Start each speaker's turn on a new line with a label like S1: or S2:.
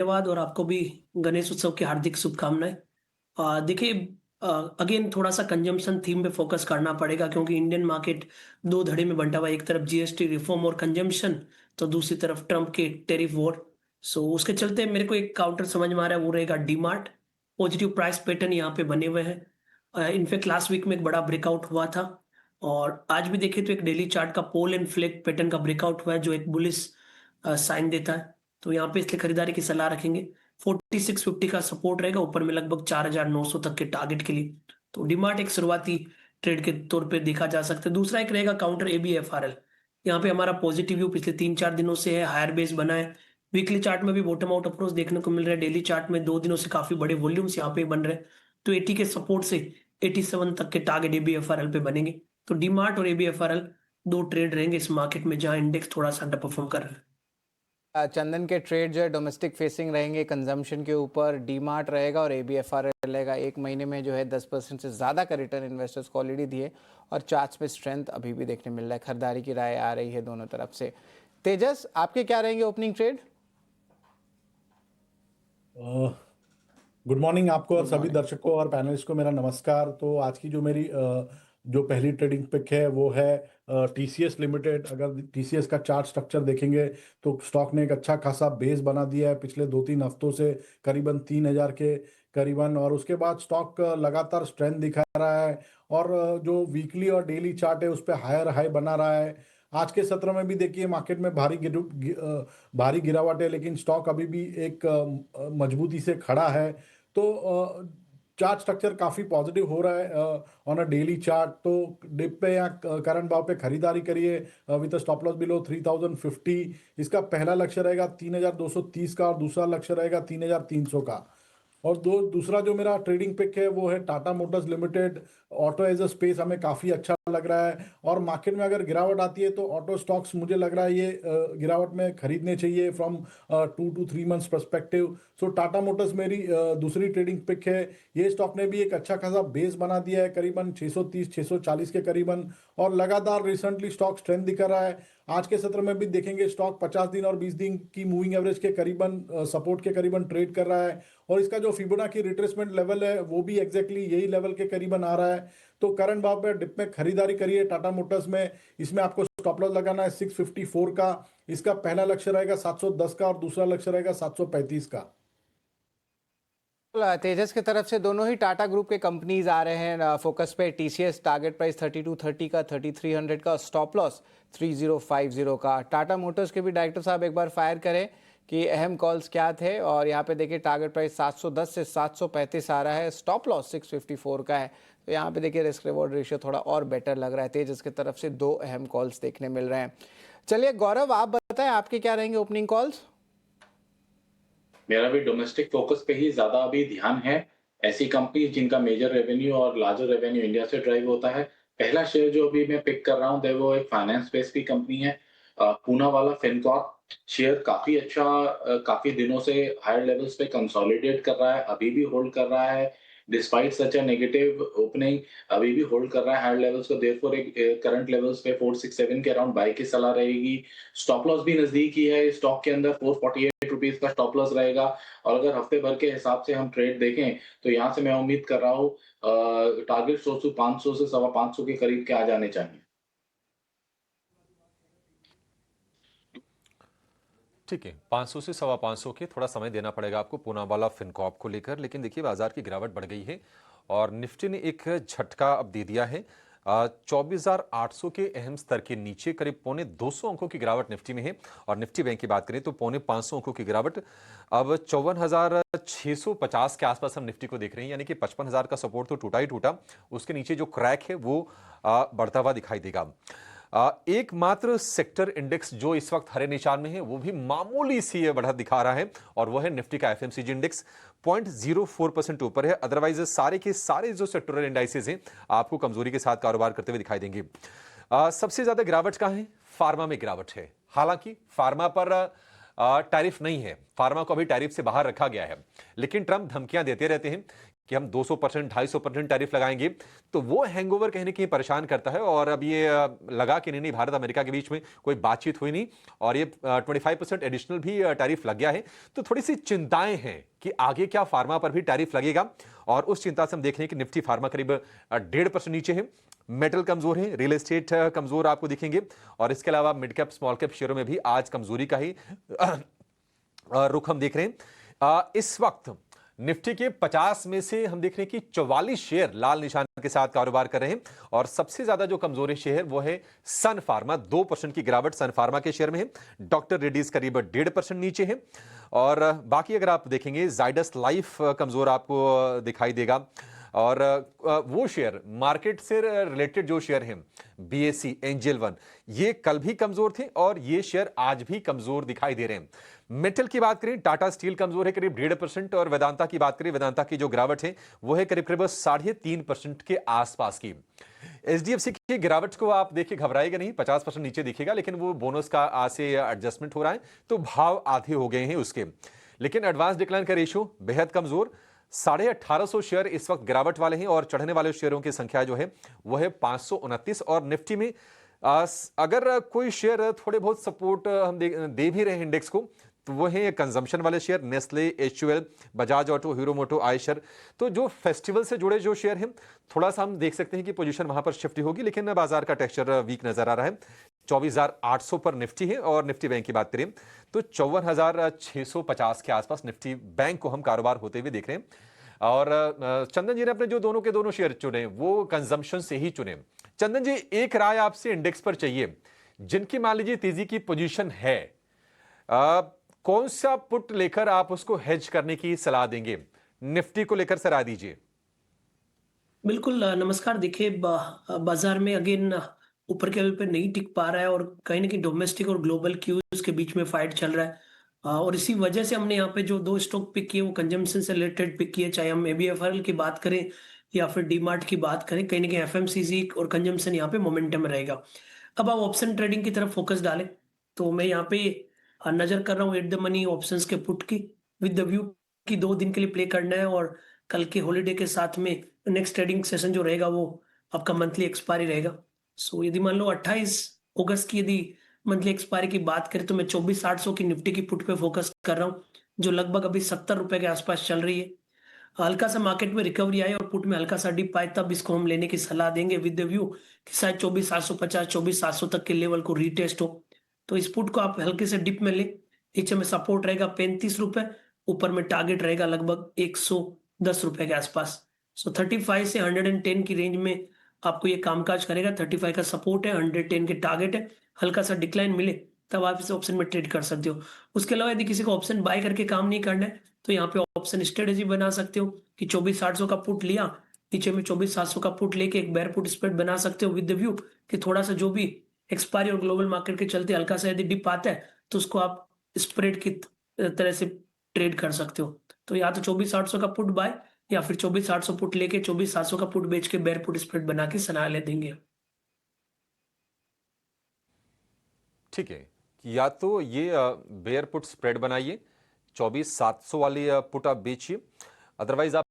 S1: धन्यवाद और आपको भी गणेश उत्सव की हार्दिक शुभकामनाएँ। देखिए अगेन थोड़ा-सा कंजम्पशन थीम पे फ़ोकस करना पड़ेगा क्योंकि इंडियन मार्केट 2 धड़े में बँटा हुआ है। एक तरफ जीएसटी रिफ़ॉर्म और कंजम्पशन, तो दूसरी तरफ ट्रम्प के टैरिफ वॉर। सो उसके चलते मेरे को एक काउंटर समझ में आ रहा है, वो रहेगा डीमार्ट। पॉजिटिव प्राइस पैटर्न यहाँ पे बने हुए हैं। इनफैक्ट लास्ट वीक में एक बड़ा ब्रेकआउट हुआ था और आज भी देखें तो एक डेली चार्ट का पोल एंड फ्लैग पैटर्न का ब्रेकआउट हुआ है जो एक बुलिश साइन देता है। तो यहाँ पे इसलिए खरीदारी की सलाह रखेंगे। 4650 का सपोर्ट रहेगा, ऊपर में लगभग 4900 तक के टारगेट के लिए। तो डीमार्ट एक शुरुआती ट्रेड के तौर पे देखा जा सकता है। दूसरा एक रहेगा काउंटर एबीएफआरएल। यहाँ पे हमारा पॉजिटिव व्यू पिछले 3-4 दिनों से है, हायर बेस बना है। वीकली चार्ट में भी बॉटम आउट अप्रोच देखने को मिल रहा है। डेली चार्ट में 2 दिनों से काफ़ी बड़े वॉल्यूम्स यहाँ पे बन रहे हैं। तो 80 के सपोर्ट से 87 तक के टारगेट एबीएफआरएल पे बनेंगे। तो डीमार्ट और एबीएफआरएल 2 ट्रेड रहेंगे इस मार्केट में जहाँ इंडेक्स थोड़ा-सा अंडर परफॉर्म कर रहा है।
S2: चंदन के ट्रेड जो है डोमेस्टिक फेसिंग रहेंगे, कंजम्पशन के ऊपर डीमार्ट रहेगा और एबीएफआरएल रहेगा। एक महीने में जो है 10% से ज़्यादा का रिटर्न इन्वेस्टर्स को ऑलरेडी दिए और चार्ट्स में स्ट्रेंथ अभी भी देखने मिल रहा है। खरीदारी की राय आ रही है दोनों तरफ से। तेजस, आपके क्या रहेंगे ओपनिंग ट्रेड?
S3: गुड मॉर्निंग आपको और
S2: गुड
S3: सभी
S2: मॉर्निंग।
S3: दर्शकों और पैनलिस्ट को मेरा नमस्कार। तो आज की जो मेरी जो पहली ट्रेडिंग पिक है वो है टीसीएस लिमिटेड। अगर टीसीएस का चार्ट स्ट्रक्चर देखेंगे तो स्टॉक ने एक अच्छा खासा बेस बना दिया है पिछले 2-3 हफ्तों से, करीबन 3000 के करीबन। और उसके बाद स्टॉक लगातार स्ट्रेंथ दिखा रहा है और जो वीकली और डेली चार्ट है उस पर हायर हाई बना रहा है। आज के सत्र में भी देखिए मार्केट में भारी गिरावट है, लेकिन स्टॉक अभी भी एक मजबूती से खड़ा है। तो चार्ट स्ट्रक्चर काफी पॉजिटिव हो रहा है ऑन अ डेली चार्ट। तो डिप पे या करंट भाव पे खरीदारी करिए विद स्टॉप लॉस बिलो 3050। इसका पहला लक्ष्य रहेगा 3230 का और दूसरा लक्ष्य रहेगा 3300 का। और दूसरा जो मेरा ट्रेडिंग पिक है वो है Tata Motors Limited. Auto as a space हमें काफ़ी अच्छा लग रहा है और मार्केट में अगर गिरावट आती है तो ऑटो स्टॉक्स मुझे लग रहा है ये गिरावट में खरीदने चाहिए from 2 to 3 months perspective. So Tata Motors मेरी दूसरी ट्रेडिंग पिक है। ये स्टॉक ने भी एक अच्छा खासा बेस बना दिया है करीबन 630-640 के करीबन और लगातार रिसेंटली स्टॉक स्ट्रेंथ दिखा रहा है। आज के सत्र में भी देखेंगे स्टॉक 50 दिन और 20 दिन की मूविंग एवरेज के करीबन सपोर्ट के करीबन ट्रेड कर रहा है और इसका जो फिबोनाची रिट्रेसमेंट लेवल है वो भी एग्जैक्टली यही लेवल के करीबन आ रहा है। तो करंट भाव पे डिप में खरीदारी करिए टाटा मोटर्स में। इसमें आपको स्टॉप लॉस लगाना है 654 का। इसका पहला लक्ष्य रहेगा 710 का और दूसरा लक्ष्य रहेगा 735 का।
S2: तेजस की तरफ से दोनों ही टाटा ग्रुप के कंपनीज आ रहे हैं फोकस पे। टीसीएस टारगेट प्राइस 3230 का, 3300 का, स्टॉप लॉस 3050 का। टाटा मोटर्स के भी डायरेक्टर साहब एक बार फायर करें कि अहम कॉल्स क्या थे। और यहाँ पे देखिए टारगेट प्राइस 710 से 735 आ रहा है, स्टॉप लॉस 654 का है। तो यहाँ पे देखिए रिस्क रिवॉर्ड रेशियो थोड़ा और बेटर लग रहा है। तेजस की तरफ से 2 अहम कॉल्स देखने मिल रहे हैं। चलिए गौरव, आप बताएं आपके क्या रहेंगे ओपनिंग कॉल्स?
S4: मेरा भी डोमेस्टिक फोकस पे ही ज्यादा अभी ध्यान है। ऐसी कंपनी जिनका मेजर रेवेन्यू और लार्जर रेवेन्यू इंडिया से ड्राइव होता है। पहला शेयर जो अभी मैं पिक कर रहा हूँ वो एक फाइनेंस बेस्ड की कंपनी है, पूना वाला फिनकॉर्प। शेयर काफी अच्छा, काफी दिनों से हायर लेवल्स पे कंसोलिडेट कर रहा है, अभी भी होल्ड कर रहा है despite such a negative opening. अभी भी होल्ड कर रहा है हायर लेवल्स को, देयरफॉर एक करंट लेवल्स पे 467 के अराउंड बाय की सलाह रहेगी। स्टॉप लॉस भी नजदीक ही है स्टॉक के अंदर, 448 रुपीज का स्टॉप लॉस रहेगा। और अगर हफ्ते भर के हिसाब से हम ट्रेड देखें तो यहाँ से मैं उम्मीद कर रहा हूँ टारगेट 500 से 525 के करीब के आ जाने चाहिए।
S5: ठीक है, 500 से 525 के थोड़ा समय देना पड़ेगा आपको पूनावाला फिनकॉर्प को लेकर। लेकिन देखिए बाजार की गिरावट बढ़ गई है और निफ्टी ने एक झटका अब दे दिया है। 24,800 के अहम स्तर के नीचे करीब पौने 200 अंकों की गिरावट निफ्टी में है। और निफ्टी बैंक की बात करें तो पौने 500 अंकों की गिरावट। अब 54,650 के आसपास हम निफ्टी को देख रहे हैं, यानी कि 55,000 का सपोर्ट तो टूटा ही टूटा, उसके नीचे जो क्रैक है वो बढ़ता हुआ दिखाई देगा। एकमात्र सेक्टर इंडेक्स जो इस वक्त हरे निशान में है वो भी मामूली सी बढ़त दिखा रहा है और वह है निफ्टी का एफएमसीजी इंडेक्स, 0.04% ऊपर है। अदरवाइज सारे के सारे जो सेक्टोरल इंडाइसेस हैं आपको कमजोरी के साथ कारोबार करते हुए दिखाई देंगे। सबसे ज्यादा गिरावट कहां है? फार्मा में गिरावट है। हालांकि फार्मा पर टैरिफ नहीं है, फार्मा को अभी टैरिफ से बाहर रखा गया है, लेकिन ट्रंप धमकियां देते रहते हैं कि हम 200%, 250% टैरिफ लगाएंगे, तो वो हैंगओवर कहीं ना कहीं परेशान करता है। और अब ये लगा कि नहीं, भारत अमेरिका के बीच में कोई बातचीत हुई नहीं और ये 25% एडिशनल भी टैरिफ लग गया है, तो थोड़ी सी चिंताएं हैं कि आगे क्या फार्मा पर भी टैरिफ लगेगा। और उस चिंता से हम देख रहे हैं कि निफ्टी फार्मा करीब 1.5% नीचे है, मेटल कमजोर है, रियल एस्टेट कमजोर आपको दिखेंगे, और इसके अलावा मिड कैप स्मॉल कैप शेयरों में भी आज कमजोरी का ही रुख हम देख रहे हैं। इस वक्त निफ्टी के 50 में से हम देख रहे हैं कि 44 शेयर लाल निशान के साथ कारोबार कर रहे हैं, और सबसे ज्यादा जो कमजोरी शेयर वो है सन फार्मा, 2% की गिरावट सन फार्मा के शेयर में है। डॉक्टर रेड्डीज करीब 1.5% नीचे है, और बाकी अगर आप देखेंगे जाइडस लाइफ कमजोर आपको दिखाई देगा। और वो शेयर मार्केट से रिलेटेड जो शेयर हैं, बीएससी, एंजल वन, ये कल भी कमजोर थे और ये शेयर आज भी कमजोर दिखाई दे रहे हैं। मेटल की बात करें, टाटा स्टील कमजोर है करीब 1.5%, और वेदांता की बात करें, वेदांता की जो गिरावट है वो है करीब 3.5% के आसपास की। एचडीएफसी की गिरावट को आप देखिए, घबराएगा नहीं, 50% नीचे दिखेगा, लेकिन वो बोनस का आज से एडजस्टमेंट हो रहा है तो भाव आधे हो गए हैं उसके। लेकिन एडवांस डिक्लाइन का रेशियो बेहद कमजोर, 1850 शेयर इस वक्त गिरावट वाले हैं, और चढ़ने वाले शेयरों की संख्या जो है वो है 529। और निफ्टी में अगर कोई शेयर थोड़े बहुत सपोर्ट हम दे भी रहे हैं इंडेक्स को, तो वो है कंजम्पशन वाले share, Nestle, HUL, Bajaj auto, Hero moto, Eicher. तो जो फेस्टिवल से जुड़े जो शेयर हैं, थोड़ा सा हम देख सकते हैं कि पोजीशन वहां पर शिफ्ट होगी, लेकिन बाजार का टेक्सचर वीक नजर आ रहा है। 24,800 पर निफ्टी है, और निफ्टी बैंक की बात करें तो 54,650 के आसपास निफ्टी बैंक को हम कारोबार होते हुए देख रहे हैं। और चंदन जी ने अपने जो दोनों के दोनों शेयर चुने वो कंजम्पशन से ही चुने। चंदन जी, एक राय आपसे इंडेक्स पर चाहिए, जिनकी मान लीजिए तेजी की पोजीशन है, कौन सा पुट लेकर आप उसको हेज करने की सलाह देंगे? निफ्टी को लेकर सलाह दीजिए।
S1: बिल्कुल नमस्कार। देखिए बाजार में अगेन ऊपर के लेवल पे नहीं टिक पा रहा है, और कहीं ना कहीं डोमेस्टिक और ग्लोबल क्यूज के बीच में फाइट चल रहा है। और इसी वजह से हमने यहाँ पे जो दो स्टॉक पिक किए वो कंजम्पशन से रिलेटेड पिक किए, चाहे हम एबीएफआरएल की बात करें या फिर डीमार्ट की बात करें। कहीं ना कहीं एफएमसीजी और कंजम्पशन यहाँ पे मोमेंटम रहेगा। अब आप ऑप्शन ट्रेडिंग की तरफ फोकस डालें तो मैं यहाँ पे नजर कर रहा हूँ एट द मनी ऑप्शंस के पुट की, विद द व्यू कि 2 दिन के लिए प्ले करना है, और कल के हॉलीडे के साथ में नेक्स्ट ट्रेडिंग सेशन जो रहेगा वो आपका मंथली एक्सपायरी रहेगा। सो यदि मान लो 28 अगस्त की यदि मंथली एक्सपायरी की बात करें तो मैं 24,800 की निफ्टी की पुट पे फोकस कर रहा हूँ, जो लगभग अभी 70 रुपए के आसपास चल रही है। हल्का सा मार्केट में रिकवरी आई और पुट में हल्का सा डिप आए तब इसको हम लेने की सलाह देंगे, विद द व्यू कि शायद 24,750, 24,700 तक के लेवल को रीटेस्ट हो। तो इस पुट को आप हल्के से डिप में ले। नीचे में सपोर्ट रहेगा 35 रुपए, ऊपर में टारगेट रहेगा लगभग 110 रुपए के आसपास। सो 35 से 110 की रेंज में आपको ये कामकाज करेगा। 35 का सपोर्ट है, 110 के टारगेट है। हल्का सा डिक्लाइन मिले तब आप इस ऑप्शन में ट्रेड कर सकते हो। उसके अलावा यदि किसी को ऑप्शन बाय करके काम नहीं करना है तो यहाँ पे ऑप्शन स्ट्रेटेजी बना सकते हो कि 24,800 का पुट लिया, नीचे में 24,700 का पुट लेके एक बेयर पुट स्प्रेड बना सकते हो, विद द व्यू कि थोड़ा सा जो भी एक्सपायरी और ग्लोबल मार्केट के चलते हल्का सा यदि डिप आता है तो उसको आप स्प्रेड की तरह से ट्रेड कर सकते हो। तो या तो 24,800 का पुट बाय या फिर 24,800 पुट लेके 24,700 का पुट बेच के बेयर पुट स्प्रेड बना के सलाह ले देंगे।
S5: ठीक है, या तो ये बेयर पुट स्प्रेड बनाइए, 24,700 वाली पुट आप बेचिए, अदरवाइज आप